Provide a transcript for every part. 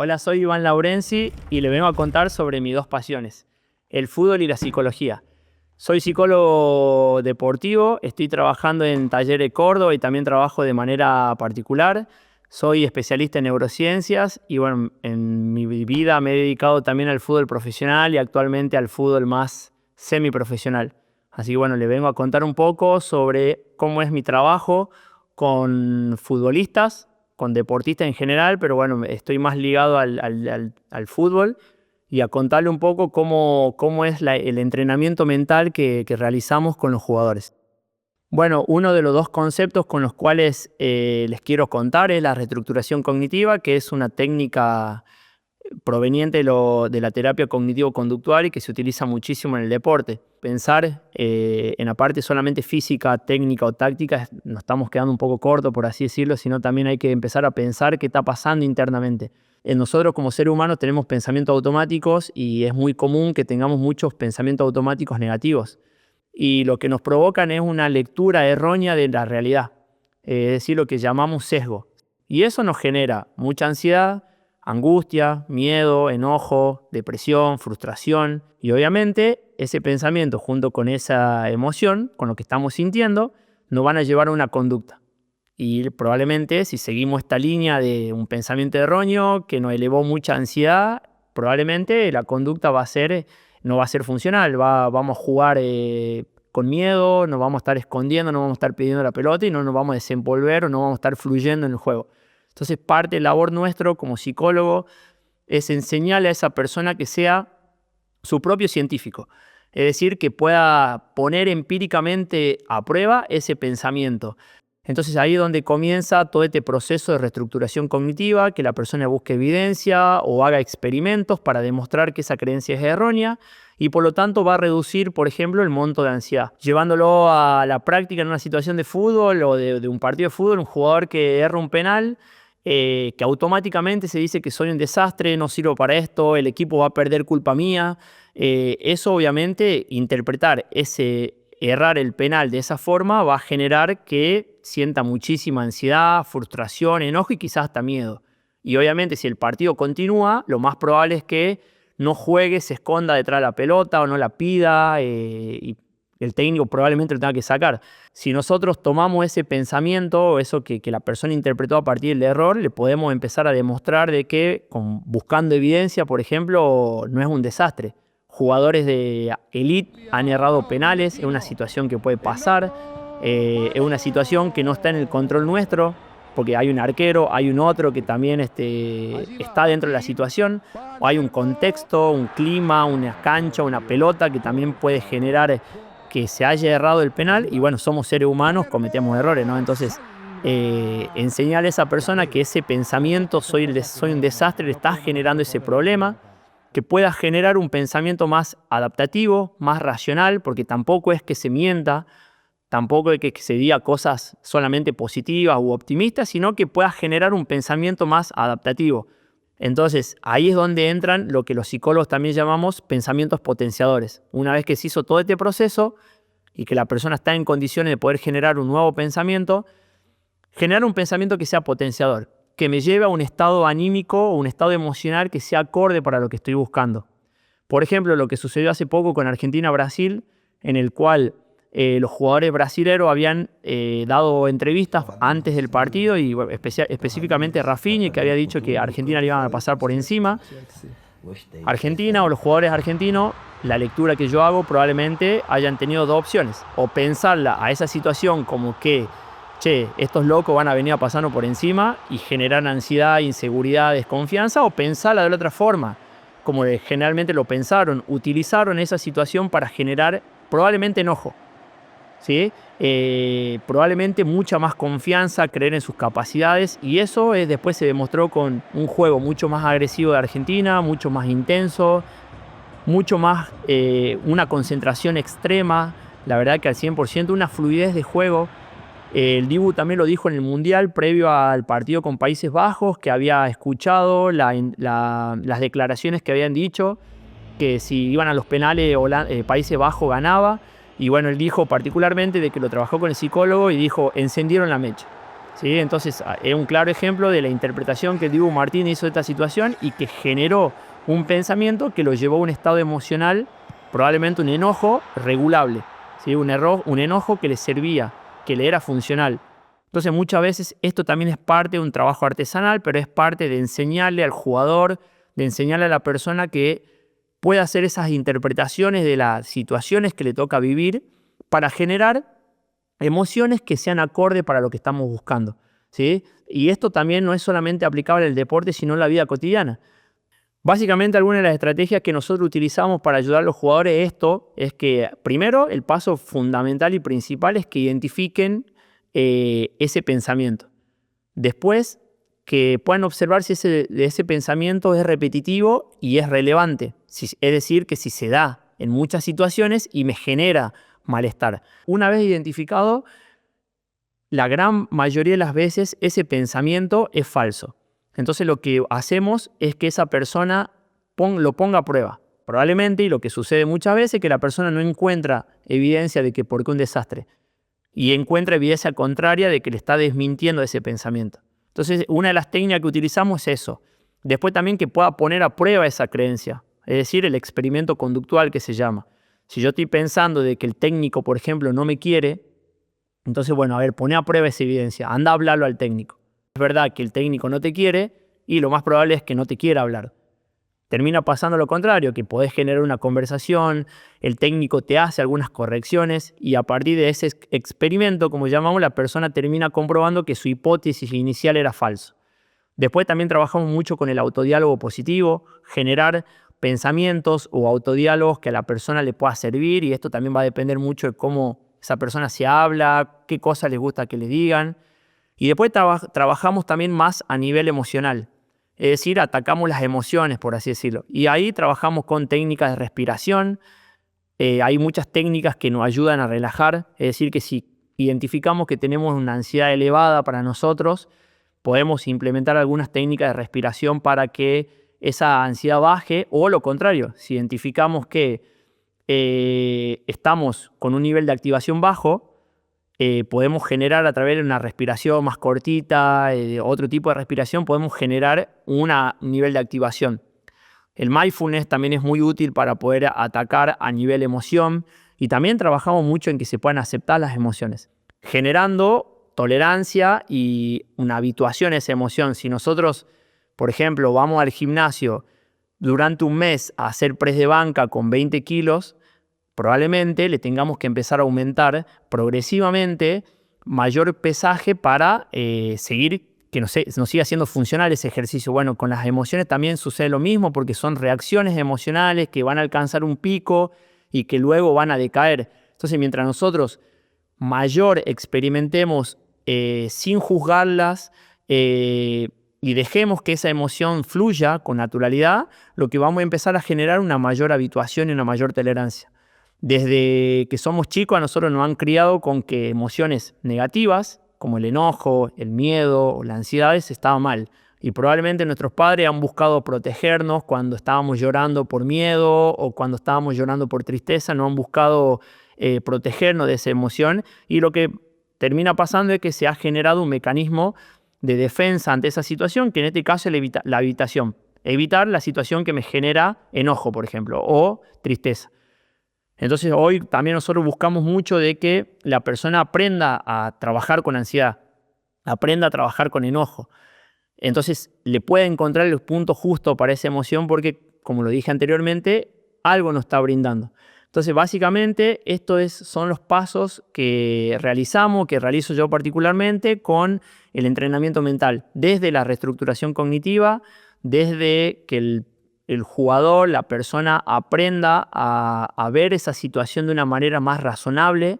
Hola, soy Iván Laurenzi y le vengo a contar sobre mis dos pasiones, el fútbol y la psicología. Soy psicólogo deportivo, estoy trabajando en Talleres Córdoba y también trabajo de manera particular. Soy especialista en neurociencias y bueno, en mi vida me he dedicado también al fútbol profesional y actualmente al fútbol más semiprofesional. Así que bueno, le vengo a contar un poco sobre cómo es mi trabajo con futbolistas, con deportistas en general, pero bueno, estoy más ligado al fútbol y a contarle un poco cómo es el entrenamiento mental que realizamos con los jugadores. Bueno, uno de los dos conceptos con los cuales les quiero contar es la reestructuración cognitiva, que es una técnica proveniente de la terapia cognitivo-conductual y que se utiliza muchísimo en el deporte. Pensar en la parte solamente física, técnica o táctica, nos estamos quedando un poco cortos, por así decirlo, sino también hay que empezar a pensar qué está pasando internamente. Nosotros como seres humanos tenemos pensamientos automáticos y es muy común que tengamos muchos pensamientos automáticos negativos. Y lo que nos provocan es una lectura errónea de la realidad, es decir, lo que llamamos sesgo. Y eso nos genera mucha ansiedad, angustia, miedo, enojo, depresión, frustración. Y obviamente ese pensamiento junto con esa emoción, con lo que estamos sintiendo, nos van a llevar a una conducta. Y probablemente si seguimos esta línea de un pensamiento erróneo que nos elevó mucha ansiedad, probablemente la conducta no va a ser funcional. Vamos a jugar con miedo, nos vamos a estar escondiendo, nos vamos a estar pidiendo la pelota y no nos vamos a desenvolver o no vamos a estar fluyendo en el juego. Entonces parte de la labor nuestro como psicólogo es enseñarle a esa persona que sea su propio científico. Es decir, que pueda poner empíricamente a prueba ese pensamiento. Entonces ahí es donde comienza todo este proceso de reestructuración cognitiva, que la persona busque evidencia o haga experimentos para demostrar que esa creencia es errónea y por lo tanto va a reducir, por ejemplo, el monto de ansiedad. Llevándolo a la práctica en una situación de fútbol o de un partido de fútbol, un jugador que erra un penal, que automáticamente se dice que soy un desastre, no sirvo para esto, el equipo va a perder culpa mía. Eso obviamente, interpretar errar el penal de esa forma va a generar que sienta muchísima ansiedad, frustración, enojo y quizás hasta miedo. Y obviamente si el partido continúa, lo más probable es que no juegue, se esconda detrás de la pelota o no la pida y el técnico probablemente lo tenga que sacar. Si nosotros tomamos ese pensamiento, eso que la persona interpretó a partir del error, le podemos empezar a demostrar de que buscando evidencia, por ejemplo, no es un desastre. Jugadores de élite han errado penales, es una situación que puede pasar, es una situación que no está en el control nuestro, porque hay un arquero, hay un otro que también está dentro de la situación, o hay un contexto, un clima, una cancha, una pelota que también puede generar que se haya errado el penal, y bueno, somos seres humanos, cometemos errores, ¿no? Entonces, enseñarle a esa persona que ese pensamiento, soy un desastre, le está generando ese problema, que pueda generar un pensamiento más adaptativo, más racional, porque tampoco es que se mienta, tampoco es que se diga cosas solamente positivas u optimistas, sino que pueda generar un pensamiento más adaptativo. Entonces, ahí es donde entran lo que los psicólogos también llamamos pensamientos potenciadores. Una vez que se hizo todo este proceso y que la persona está en condiciones de poder generar un nuevo pensamiento, generar un pensamiento que sea potenciador, que me lleve a un estado anímico o un estado emocional que sea acorde para lo que estoy buscando. Por ejemplo, lo que sucedió hace poco con Argentina-Brasil, en el cual los jugadores brasileños habían dado entrevistas antes del partido y bueno, específicamente Rafinha, que había dicho que a Argentina le iban a pasar por encima. Argentina o los jugadores argentinos, la lectura que yo hago probablemente hayan tenido dos opciones, o pensarla a esa situación como que estos locos van a venir a pasarnos por encima y generar ansiedad, inseguridad, desconfianza, o pensarla de la otra forma, como generalmente lo pensaron, utilizaron esa situación para generar probablemente enojo, ¿sí? Probablemente mucha más confianza, creer en sus capacidades, y eso después se demostró con un juego mucho más agresivo de Argentina, mucho más intenso, mucho más una concentración extrema, la verdad que al 100%, una fluidez de juego. El Dibu también lo dijo en el Mundial previo al partido con Países Bajos, que había escuchado las declaraciones que habían dicho, que si iban a los penales Países Bajos ganaba. Y bueno, él dijo particularmente de que lo trabajó con el psicólogo y dijo, encendieron la mecha. ¿sí? Entonces, es un claro ejemplo de la interpretación que Dibu Martín hizo de esta situación y que generó un pensamiento que lo llevó a un estado emocional, probablemente un enojo regulable, ¿sí? Un enojo que le servía, que le era funcional. Entonces, muchas veces esto también es parte de un trabajo artesanal, pero es parte de enseñarle al jugador, de enseñarle a la persona que pueda hacer esas interpretaciones de las situaciones que le toca vivir para generar emociones que sean acorde para lo que estamos buscando, ¿sí? Y esto también no es solamente aplicable al deporte, sino en la vida cotidiana. Básicamente, algunas de las estrategias que nosotros utilizamos para ayudar a los jugadores es que, primero, el paso fundamental y principal es que identifiquen ese pensamiento. Después, que puedan observar si ese pensamiento es repetitivo y es relevante. Es decir, que si se da en muchas situaciones y me genera malestar. Una vez identificado, la gran mayoría de las veces ese pensamiento es falso. Entonces lo que hacemos es que esa persona lo ponga a prueba. Probablemente, y lo que sucede muchas veces, es que la persona no encuentra evidencia de que por qué un desastre. Y encuentra evidencia contraria de que le está desmintiendo ese pensamiento. Entonces, una de las técnicas que utilizamos es eso. Después también que pueda poner a prueba esa creencia. Es decir, el experimento conductual que se llama. Si yo estoy pensando de que el técnico, por ejemplo, no me quiere, entonces, bueno, a ver, poné a prueba esa evidencia. Anda a hablarlo al técnico. Es verdad que el técnico no te quiere y lo más probable es que no te quiera hablar. Termina pasando lo contrario, que podés generar una conversación, el técnico te hace algunas correcciones y a partir de ese experimento, como llamamos, la persona termina comprobando que su hipótesis inicial era falso. Después también trabajamos mucho con el autodiálogo positivo, generar pensamientos o autodiálogos que a la persona le pueda servir, y esto también va a depender mucho de cómo esa persona se habla, qué cosas les gusta que le digan. Y después trabajamos también más a nivel emocional. Es decir, atacamos las emociones, por así decirlo. Y ahí trabajamos con técnicas de respiración. Hay muchas técnicas que nos ayudan a relajar. Es decir, que si identificamos que tenemos una ansiedad elevada para nosotros, podemos implementar algunas técnicas de respiración para que esa ansiedad baje. O lo contrario, si identificamos que estamos con un nivel de activación bajo, podemos generar a través de una respiración más cortita, otro tipo de respiración, podemos generar un nivel de activación. El mindfulness también es muy útil para poder atacar a nivel emoción y también trabajamos mucho en que se puedan aceptar las emociones, generando tolerancia y una habituación a esa emoción. Si nosotros, por ejemplo, vamos al gimnasio durante un mes a hacer press de banca con 20 kilos, probablemente le tengamos que empezar a aumentar progresivamente mayor pesaje para seguir que nos siga siendo funcional ese ejercicio. Bueno, con las emociones también sucede lo mismo porque son reacciones emocionales que van a alcanzar un pico y que luego van a decaer. Entonces, mientras nosotros mayor experimentemos sin juzgarlas y dejemos que esa emoción fluya con naturalidad, lo que vamos a empezar a generar una mayor habituación y una mayor tolerancia. Desde que somos chicos a nosotros nos han criado con que emociones negativas, como el enojo, el miedo o la ansiedad, estaba mal. Y probablemente nuestros padres han buscado protegernos cuando estábamos llorando por miedo o cuando estábamos llorando por tristeza, no han buscado protegernos de esa emoción. Y lo que termina pasando es que se ha generado un mecanismo de defensa ante esa situación, que en este caso es la evitación. Evitar la situación que me genera enojo, por ejemplo, o tristeza. Entonces hoy también nosotros buscamos mucho de que la persona aprenda a trabajar con ansiedad, aprenda a trabajar con enojo. Entonces le puede encontrar el punto justo para esa emoción porque, como lo dije anteriormente, algo nos está brindando. Entonces básicamente son los pasos que realizamos, que realizo yo particularmente con el entrenamiento mental, desde la reestructuración cognitiva, desde que el jugador, la persona aprenda a ver esa situación de una manera más razonable,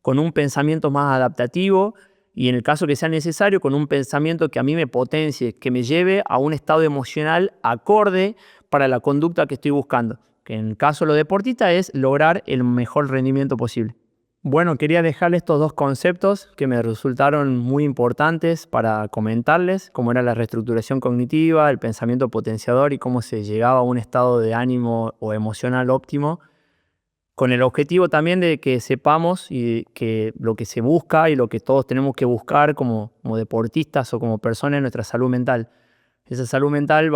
con un pensamiento más adaptativo y en el caso que sea necesario, con un pensamiento que a mí me potencie, que me lleve a un estado emocional acorde para la conducta que estoy buscando, que en el caso de los deportistas es lograr el mejor rendimiento posible. Bueno, quería dejarles estos dos conceptos que me resultaron muy importantes para comentarles, como era la reestructuración cognitiva, el pensamiento potenciador y cómo se llegaba a un estado de ánimo o emocional óptimo con el objetivo también de que sepamos y que lo que se busca y lo que todos tenemos que buscar como deportistas o como personas es nuestra salud mental. Esa salud mental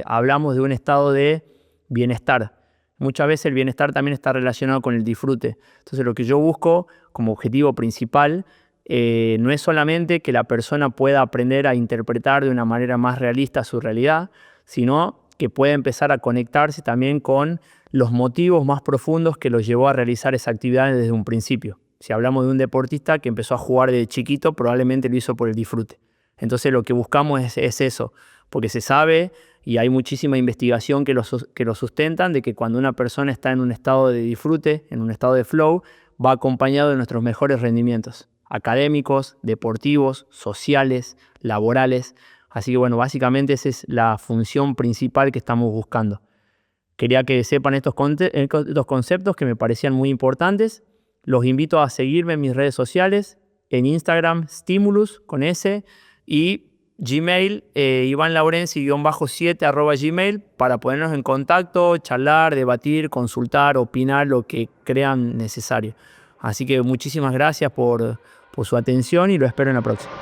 hablamos de un estado de bienestar. Muchas veces el bienestar también está relacionado con el disfrute. Entonces lo que yo busco como objetivo principal no es solamente que la persona pueda aprender a interpretar de una manera más realista su realidad, sino que pueda empezar a conectarse también con los motivos más profundos que los llevó a realizar esa actividad desde un principio. Si hablamos de un deportista que empezó a jugar desde chiquito, probablemente lo hizo por el disfrute. Entonces lo que buscamos es eso, porque se sabe y hay muchísima investigación que lo sustentan, de que cuando una persona está en un estado de disfrute, en un estado de flow, va acompañado de nuestros mejores rendimientos académicos, deportivos, sociales, laborales. Así que bueno, básicamente esa es la función principal que estamos buscando. Quería que sepan estos conceptos que me parecían muy importantes. Los invito a seguirme en mis redes sociales, en Instagram, Stimulus, con S, y Gmail, ivanlaurenci-7 @gmail, para ponernos en contacto, charlar, debatir, consultar, opinar, lo que crean necesario. Así que muchísimas gracias por su atención y lo espero en la próxima.